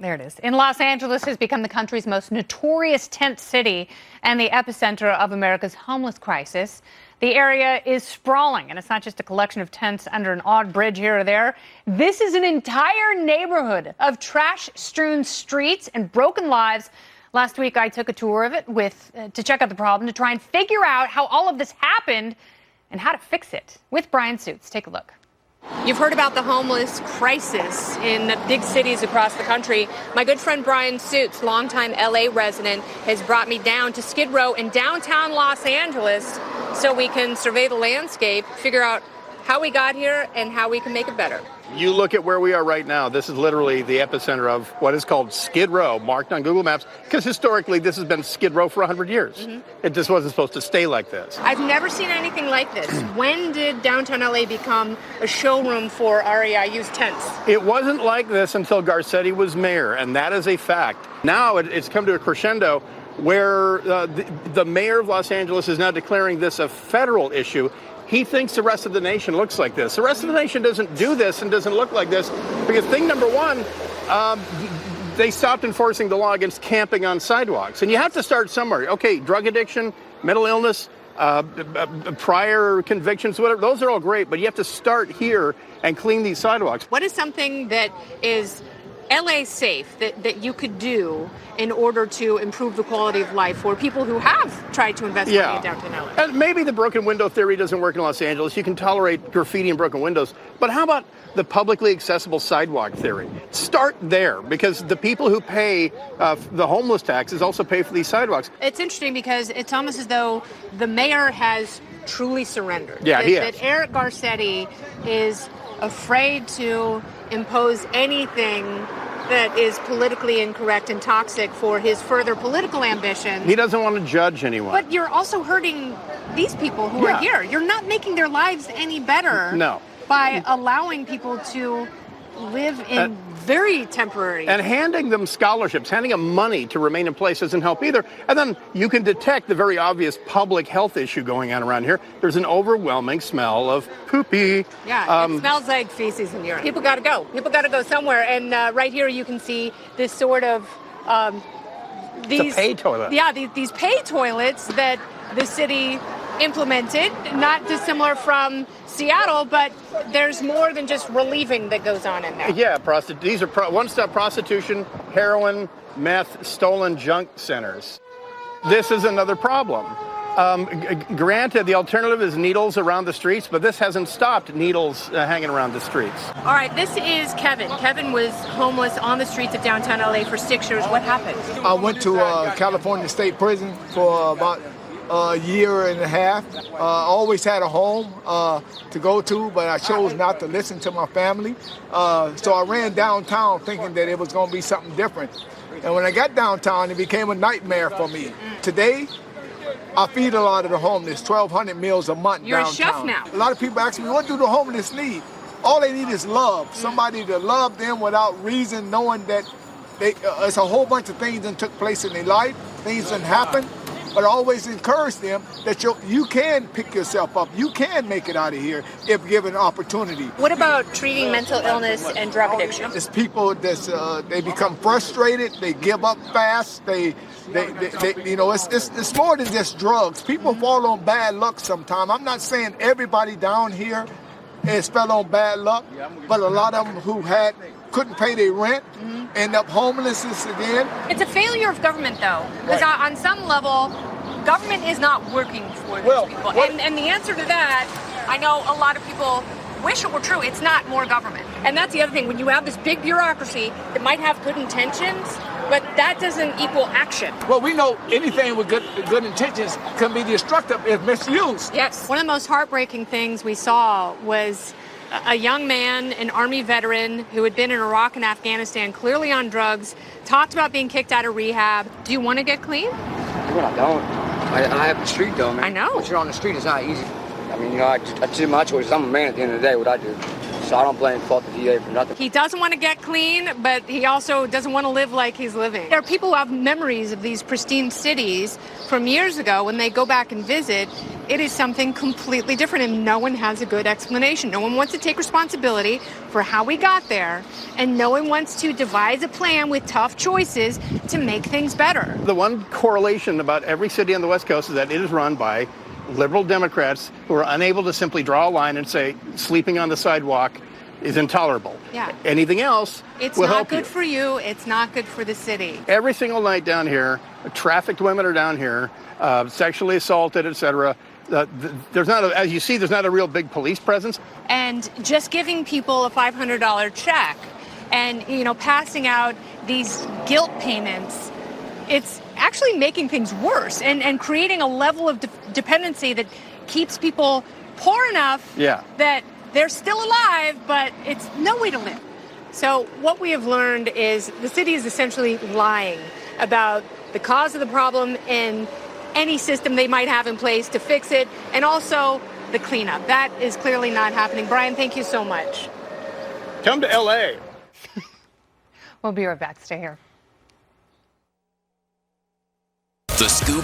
There it is. In Los Angeles has become the country's most notorious tent city and the epicenter of America's homeless crisis. The area is sprawling, and it's not just a collection of tents under an odd bridge here or there. This is an entire neighborhood of trash-strewn streets and broken lives. Last week, I took a tour of it to check out the problem, to try and figure out how all of this happened and how to fix it. With Brian Suits, take a look. You've heard about the homeless crisis in the big cities across the country. My good friend Brian Suits, longtime LA resident, has brought me down to Skid Row in downtown Los Angeles so we can survey the landscape, figure out how we got here and how we can make it better. You look at where we are right now. This is literally the epicenter of what is called Skid Row, marked on Google Maps, because historically this has been Skid Row for 100 years. It just wasn't supposed to stay like this. I've never seen anything like this. When did downtown LA become a showroom for REIU's tents? It wasn't like this until Garcetti was mayor, and that is a fact. Now it's come to a crescendo where the mayor of Los Angeles is now declaring this a federal issue. He thinks the rest of the nation looks like this. The rest of the nation doesn't do this and doesn't look like this because thing number one, they stopped enforcing the law against camping on sidewalks. And you have to start somewhere. Okay, drug addiction, mental illness, prior convictions, whatever, those are all great, but you have to start here and clean these sidewalks. What is something that is LA safe that you could do in order to improve the quality of life for people who have tried to invest money in downtown LA? And maybe the broken window theory doesn't work in Los Angeles. You can tolerate graffiti and broken windows. But how about the publicly accessible sidewalk theory? Start there, because the people who pay the homeless taxes also pay for these sidewalks. It's interesting because it's almost as though the mayor has truly surrendered. Yeah, he has. That Eric Garcetti is afraid to impose anything that is politically incorrect and toxic for his further political ambition. He doesn't want to judge anyone. But you're also hurting these people who are here. You're not making their lives any better by allowing people to live in very temporary. And handing them scholarships, handing them money to remain in place doesn't help either. And then you can detect the very obvious public health issue going on around here. There's an overwhelming smell of poopy. Yeah, it smells like feces and urine. People got to go. People got to go somewhere. And right here you can see this sort of these pay toilet. Yeah, these pay toilets that the city implemented, not dissimilar from Seattle, but there's more than just relieving that goes on in there. Yeah, these are one-stop prostitution, heroin, meth, stolen junk centers. This is another problem. Granted, the alternative is needles around the streets, but this hasn't stopped needles hanging around the streets. All right, this is Kevin. Kevin was homeless on the streets of downtown LA for 6 years. What happened? I went to California State Prison for about a year and a half. Always had a home to go to, but I chose not to listen to my family. So I ran downtown thinking that it was going to be something different. And when I got downtown, it became a nightmare for me. Today, I feed a lot of the homeless, 1,200 meals a month You're downtown. a chef now. A lot of people ask me, what do the homeless need? All they need is love. Somebody to love them without reason, knowing that it's a whole bunch of things that took place in their life, things that happen. But I always encourage them that you can pick yourself up. You can make it out of here if given an opportunity. What about treating mental illness and drug addiction? It's people that they become frustrated. They give up fast. They it's more than just drugs. People fall on bad luck sometimes. I'm not saying everybody down here has fell on bad luck, but a lot of them who couldn't pay their rent, end up homelessness again. It's a failure of government, though, because on some level, government is not working for these people. And the answer to that, I know a lot of people wish it were true. It's not more government. And that's the other thing. When you have this big bureaucracy that might have good intentions, but that doesn't equal action. Well, we know anything with good intentions can be destructive if misused. Yes. One of the most heartbreaking things we saw was a young man, an Army veteran who had been in Iraq and Afghanistan, clearly on drugs, talked about being kicked out of rehab. Do you want to get clean? Well, I don't. I have the street, though, man. I know. Once you're on the street, it's not easy. I mean, I do my choices. I'm a man at the end of the day, what I do. So I don't blame fault the VA for nothing. He doesn't want to get clean, but he also doesn't want to live like he's living. There are people who have memories of these pristine cities from years ago. When they go back and visit, it is something completely different, and no one has a good explanation. No one wants to take responsibility for how we got there, and no one wants to devise a plan with tough choices to make things better. The one correlation about every city on the West Coast is that it is run by liberal Democrats who are unable to simply draw a line and say sleeping on the sidewalk is intolerable. Yeah. Anything else It's will not help good you. for you. It's not good for the city. Every single night down here, trafficked women are down here, sexually assaulted, etc. There's not, as you see, there's not a real big police presence. And just giving people a $500 check and, passing out these guilt payments, it's actually making things worse and creating a level of dependency that keeps people poor enough that they're still alive, but it's no way to live. So what we have learned is the city is essentially lying about the cause of the problem and any system they might have in place to fix it, and also the cleanup. That is clearly not happening. Brian, thank you so much. Come to L.A. We'll be right back. Stay here. The Scoop